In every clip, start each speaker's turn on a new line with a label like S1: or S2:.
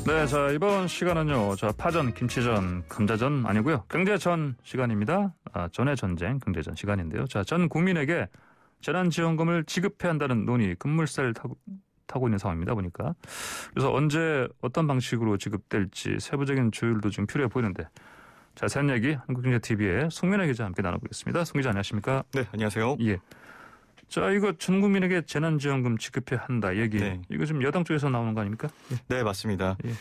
S1: 네, 자 이번 시간은요. 자 파전, 김치전, 감자전 아니고요. 경제전 시간입니다. 전의 전쟁, 경제전 시간인데요. 자, 전 국민에게 재난지원금을 지급해야 한다는 논의 급물살 타고 있는 상황입니다. 보니까. 그래서 언제 어떤 방식으로 지급될지 세부적인 조율도 좀 필요해 보이는데. 자세한 얘기 한국경제TV의 송민아 기자 함께 나눠보겠습니다. 송 기자 안녕하십니까?
S2: 네, 안녕하세요.
S1: 예. 자, 이거 전 국민에게 재난지원금 지급해야 한다 얘기. 네. 이거 지금 여당 쪽에서 나오는 거 아닙니까? 예.
S2: 네, 맞습니다.
S1: 예.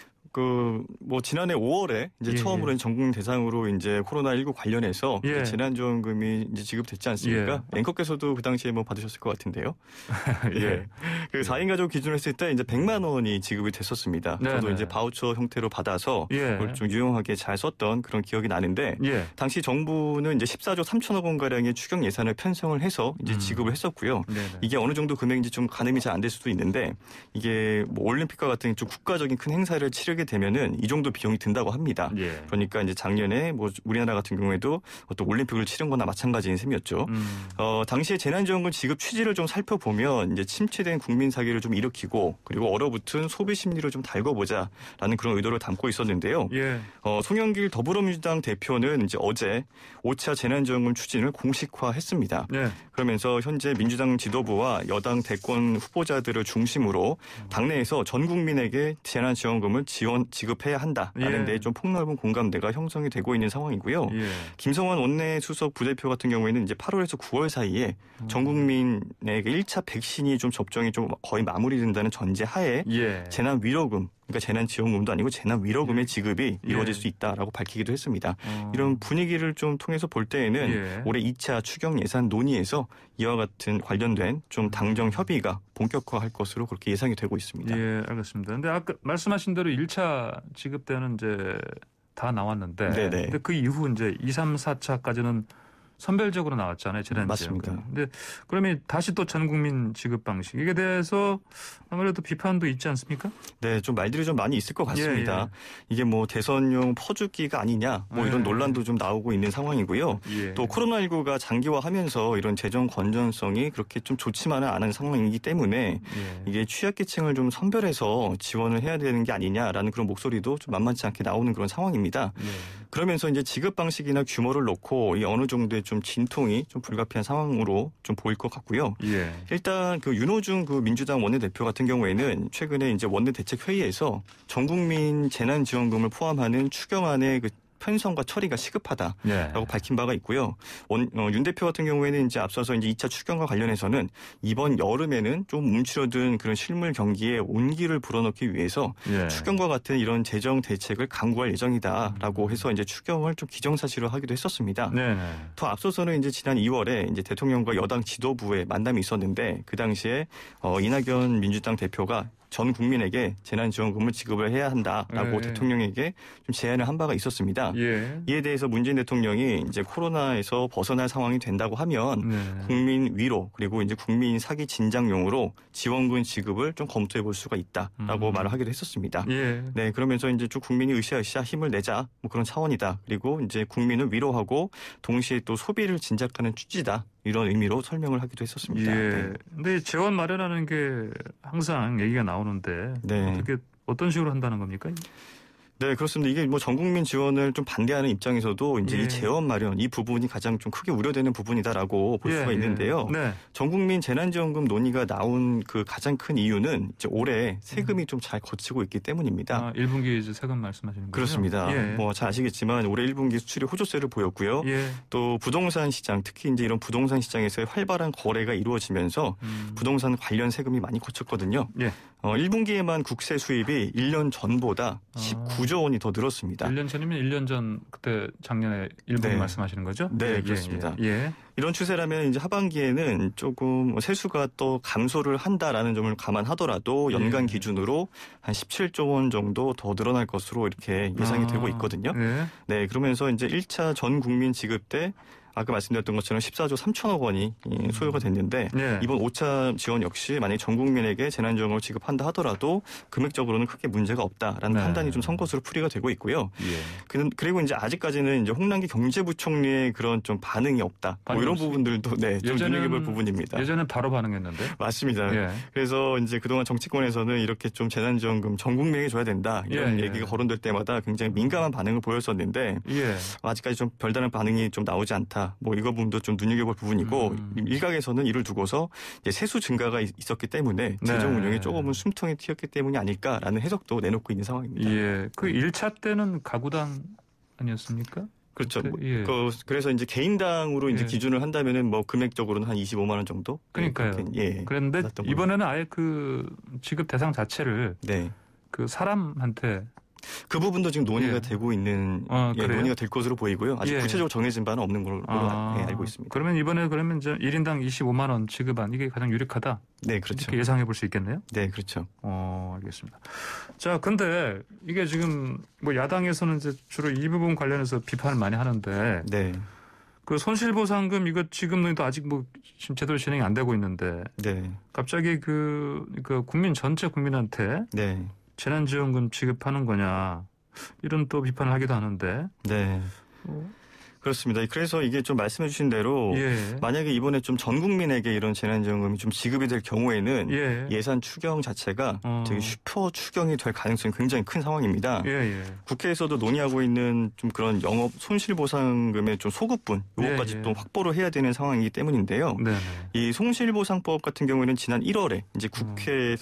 S2: 지난해 5월에 이제 처음으로 전 국민 대상으로 이제 코로나19 관련해서 재난지원금이 이제 지급됐지 않습니까? 앵커께서도 그 당시에 받으셨을 것 같은데요. 예. 그 4인 가족 기준으로 했을 때 이제 100만 원이 지급이 됐었습니다. 저도 이제 바우처 형태로 받아서 그걸 좀 유용하게 잘 썼던 그런 기억이 나는데 당시 정부는 이제 14조 3천억 원 가량의 추경 예산을 편성을 해서 이제 지급을 했었고요. 이게 어느 정도 금액인지 좀 가늠이 잘 안 될 수도 있는데 이게 올림픽과 같은 좀 국가적인 큰 행사를 치르게 되면은 이 정도 비용이 든다고 합니다. 그러니까 이제 작년에 우리나라 같은 경우에도 어떤 올림픽을 치른 거나 마찬가지인 셈이었죠. 당시에 재난지원금 지급 취지를 좀 살펴보면 이제 침체된 국민 사기를 좀 일으키고 그리고 얼어붙은 소비 심리를 좀 달궈보자라는 그런 의도를 담고 있었는데요. 송영길 더불어민주당 대표는 이제 어제 5차 재난지원금 추진을 공식화했습니다. 그러면서 현재 민주당 지도부와 여당 대권 후보자들을 중심으로 당내에서 전 국민에게 재난지원금을 지급해야 한다라는 데 좀 폭넓은 공감대가 형성이 되고 있는 상황이고요. 김성환 원내수석 부대표 같은 경우에는 이제 8월에서 9월 사이에 전 국민에게 1차 백신이 좀 접종이 좀 거의 마무리된다는 전제하에 재난 위로금 그러니까 재난지원금도 아니고 재난위로금의 지급이 이루어질 수 있다라고 밝히기도 했습니다. 이런 분위기를 좀 통해서 볼 때에는 올해 2차 추경 예산 논의에서 이와 같은 관련된 좀 당정 협의가 본격화할 것으로 그렇게 예상이 되고 있습니다.
S1: 예, 알겠습니다. 근데 아까 말씀하신 대로 1차 지급 때는 이제 다 나왔는데 근데 그 이후 이제 2, 3, 4차까지는 선별적으로 나왔잖아요. 재난지원금.
S2: 맞습니다.
S1: 근데 그러면 다시 또 전 국민 지급 방식 이게 대해서 아무래도 비판도 있지 않습니까?
S2: 네, 좀 말들이 좀 많이 있을 것 같습니다. 이게 대선용 퍼주기가 아니냐 이런 논란도 좀 나오고 있는 상황이고요. 또 코로나19가 장기화하면서 이런 재정 건전성이 그렇게 좀 좋지만은 않은 상황이기 때문에 이게 취약계층을 좀 선별해서 지원을 해야 되는 게 아니냐라는 그런 목소리도 좀 만만치 않게 나오는 그런 상황입니다. 그러면서 이제 지급 방식이나 규모를 놓고 이 어느 정도의 좀 진통이 좀 불가피한 상황으로 좀 보일 것 같고요. 일단 그 윤호중 그 민주당 원내대표 같은 경우에는 최근에 이제 원내대책회의에서 전 국민 재난지원금을 포함하는 추경안의 그 편성과 처리가 시급하다라고 밝힌 바가 있고요. 윤 대표 같은 경우에는 이제 앞서서 이제 2차 추경과 관련해서는 이번 여름에는 좀 움츠러든 그런 실물 경기에 온기를 불어넣기 위해서 추경과 같은 이런 재정 대책을 강구할 예정이다라고 해서 이제 추경을 좀 기정사실화하기도 했었습니다. 더 앞서서는 이제 지난 2월에 이제 대통령과 여당 지도부의 만남이 있었는데 그 당시에 이낙연 민주당 대표가 전 국민에게 재난지원금을 지급을 해야 한다라고 대통령에게 좀 제안을 한 바가 있었습니다. 이에 대해서 문재인 대통령이 이제 코로나에서 벗어날 상황이 된다고 하면 국민 위로 그리고 이제 국민 사기 진작용으로 지원금 지급을 좀 검토해 볼 수가 있다라고 말을 하기도 했었습니다. 네, 그러면서 이제 쭉 국민이 으쌰으쌰 힘을 내자 그런 차원이다. 그리고 이제 국민을 위로하고 동시에 또 소비를 진작하는 취지다. 이런 의미로 설명을 하기도 했었습니다.
S1: 근데 재원 마련하는 게 항상 얘기가 나오는데 어떤 식으로 한다는 겁니까?
S2: 네, 그렇습니다. 이게 전 국민 지원을 좀 반대하는 입장에서도 이제 이 재원 마련 이 부분이 가장 좀 크게 우려되는 부분이다라고 볼 수가 있는데요. 전 국민 재난지원금 논의가 나온 그 가장 큰 이유는 이제 올해 세금이 좀 잘 거치고 있기 때문입니다.
S1: 1분기 이제 세금 말씀하시는 거죠?
S2: 그렇습니다. 잘 아시겠지만 올해 1분기 수출이 호조세를 보였고요. 또 부동산 시장 특히 이제 이런 부동산 시장에서의 활발한 거래가 이루어지면서 부동산 관련 세금이 많이 거쳤거든요. 1분기에만 국세 수입이 1년 전보다 19조 원이 더 늘었습니다.
S1: 1년 전이면 1년 전 그때 작년에 1분기 말씀하시는 거죠?
S2: 네, 그렇습니다. 이런 추세라면 이제 하반기에는 조금 세수가 또 감소를 한다라는 점을 감안하더라도 연간 기준으로 한 17조 원 정도 더 늘어날 것으로 이렇게 예상이 되고 있거든요. 그러면서 이제 1차 전 국민 지급 때 아까 말씀드렸던 것처럼 14조 3천억 원이 소요가 됐는데
S1: 예.
S2: 이번 5차 지원 역시 만약에 전 국민에게 재난지원금을 지급한다 하더라도 금액적으로는 크게 문제가 없다라는
S1: 네.
S2: 판단이 좀 선것으로 풀이가 되고 있고요.
S1: 예.
S2: 그리고 이제 아직까지는 이제 홍남기 경제부총리의 그런 좀 반응이 없다. 뭐 이런 부분들도 네, 좀 눈여겨볼 부분입니다.
S1: 예전엔 바로 반응했는데.
S2: 맞습니다.
S1: 예.
S2: 그래서 이제 그동안 정치권에서는 이렇게 좀 재난지원금 전 국민에게 줘야 된다 이런
S1: 예,
S2: 얘기가 거론될 때마다 굉장히 민감한 반응을 보였었는데
S1: 예.
S2: 아직까지 좀 별다른 반응이 좀 나오지 않다. 뭐 이거 부분도 좀 눈여겨볼 부분이고 일각에서는 이를 두고서 이제 세수 증가가 있었기 때문에 재정 운영에 조금은 숨통이 튀었기 때문이 아닐까라는 해석도 내놓고 있는 상황입니다.
S1: 예. 그 1차 때는 가구당 아니었습니까?
S2: 그렇죠.
S1: 예.
S2: 그래서 이제 개인당으로 이제
S1: 예.
S2: 기준을 한다면은 뭐 금액적으로는 한 25만 원 정도.
S1: 그러니까요.
S2: 예.
S1: 그런데 이번에는 아예 그 지급 대상 자체를
S2: 네.
S1: 그 사람한테
S2: 그 부분도 지금 논의가
S1: 예.
S2: 되고 있는 논의가 될 것으로 보이고요. 아직
S1: 예.
S2: 구체적으로 정해진 바는 없는 걸로 알고 있습니다.
S1: 그러면 이번에 이제 1인당 25만 원 지급안 이게 가장 유력하다.
S2: 네, 그렇죠.
S1: 이렇게 예상해 볼 수 있겠네요.
S2: 네, 그렇죠.
S1: 알겠습니다. 자, 근데 이게 지금 뭐 야당에서는 이제 주로 이 부분 관련해서 비판을 많이 하는데
S2: 네.
S1: 그 손실보상금 이거 지급 논의도 아직 뭐 지금 제대로 진행이 안 되고 있는데
S2: 네.
S1: 갑자기 그 국민 전체 국민한테
S2: 네.
S1: 재난지원금 지급하는 거냐 이런 또 비판을 하기도 하는데.
S2: 네. 그렇습니다. 그래서 이게 좀 말씀해 주신 대로
S1: 예.
S2: 만약에 이번에 좀 전 국민에게 이런 재난지원금이 좀 지급이 될 경우에는 예산 추경 자체가 되게 슈퍼 추경이 될 가능성이 굉장히 큰 상황입니다. 국회에서도 논의하고 있는 좀 그런 영업 손실보상금의 좀 소급분 이것까지 또 확보를 해야 되는 상황이기 때문인데요.
S1: 네네.
S2: 이 손실보상법 같은 경우에는 지난 1월에 이제 국회에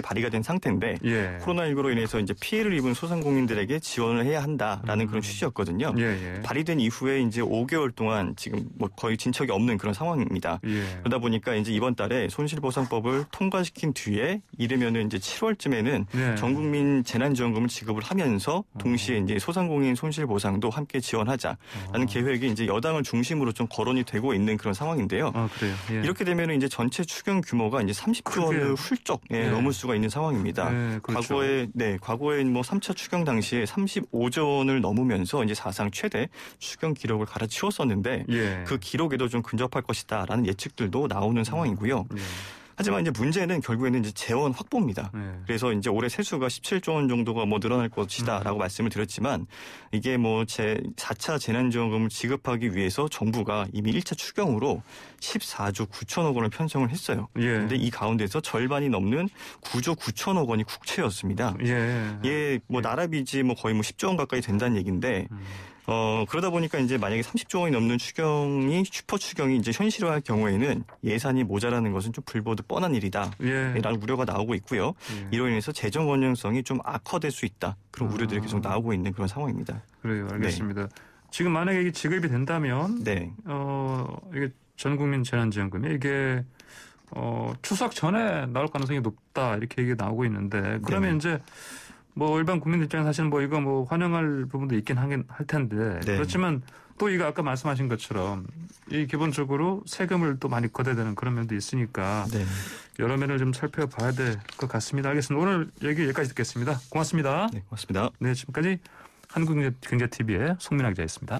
S2: 발의가 된 상태인데 코로나19로 인해서 이제 피해를 입은 소상공인들에게 지원을 해야 한다라는 그런 취지였거든요. 발의된 이후에 이제 5개월 동안 지금 뭐 거의 진척이 없는 그런 상황입니다. 그러다 보니까 이제 이번 달에 손실보상법을 통과시킨 뒤에 이르면은 이제 7월쯤에는 전 국민 재난지원금을 지급을 하면서 동시에 이제 소상공인 손실보상도 함께 지원하자라는 계획이 이제 여당을 중심으로 좀 거론이 되고 있는 그런 상황인데요.
S1: 그래요.
S2: 이렇게 되면은 이제 전체 추경 규모가 이제 30조 원을 훌쩍 넘을 수가 있는 상황입니다.
S1: 그렇죠.
S2: 과거에 뭐 3차 추경 당시에 35조 원을 넘으면서 이제 사상 최대 추경 기록을 갈아치웠었는데 그 기록에도 좀 근접할 것이다라는 예측들도 나오는 상황이고요. 하지만 이제 문제는 결국에는 이제 재원 확보입니다. 그래서 이제 올해 세수가 17조 원 정도가 뭐 늘어날 것이다라고 말씀을 드렸지만 이게 뭐 4차 재난지원금을 지급하기 위해서 정부가 이미 1차 추경으로 14조 9천억 원을 편성을 했어요. 그런데 이 가운데서 절반이 넘는 9조 9천억 원이 국채였습니다. 뭐 나라 빚이 뭐 거의 뭐 10조 원 가까이 된다는 얘기인데 그러다 보니까 이제 만약에 30조 원이 넘는 슈퍼 추경이 이제 현실화할 경우에는 예산이 모자라는 것은 좀 불보듯 뻔한 일이다. 라는 우려가 나오고 있고요. 이로 인해서 재정 건전성이 좀 악화될 수 있다. 그런 우려들이 계속 나오고 있는 그런 상황입니다.
S1: 그래요. 알겠습니다. 지금 만약에 이게 지급이 된다면 이게 전 국민 재난지원금이 이게 추석 전에 나올 가능성이 높다. 이렇게 얘기가 나오고 있는데 그러면 이제 뭐 일반 국민 입장에서 사실은 뭐 이거 뭐 환영할 부분도 있긴 할 텐데 그렇지만 또 이거 아까 말씀하신 것처럼 이 기본적으로 세금을 또 많이 걷어야 되는 그런 면도 있으니까 여러 면을 좀 살펴봐야 될 것 같습니다. 알겠습니다. 오늘 얘기 여기까지 듣겠습니다. 고맙습니다.
S2: 네, 고맙습니다.
S1: 네, 지금까지 한국경제TV의 송민아 기자였습니다.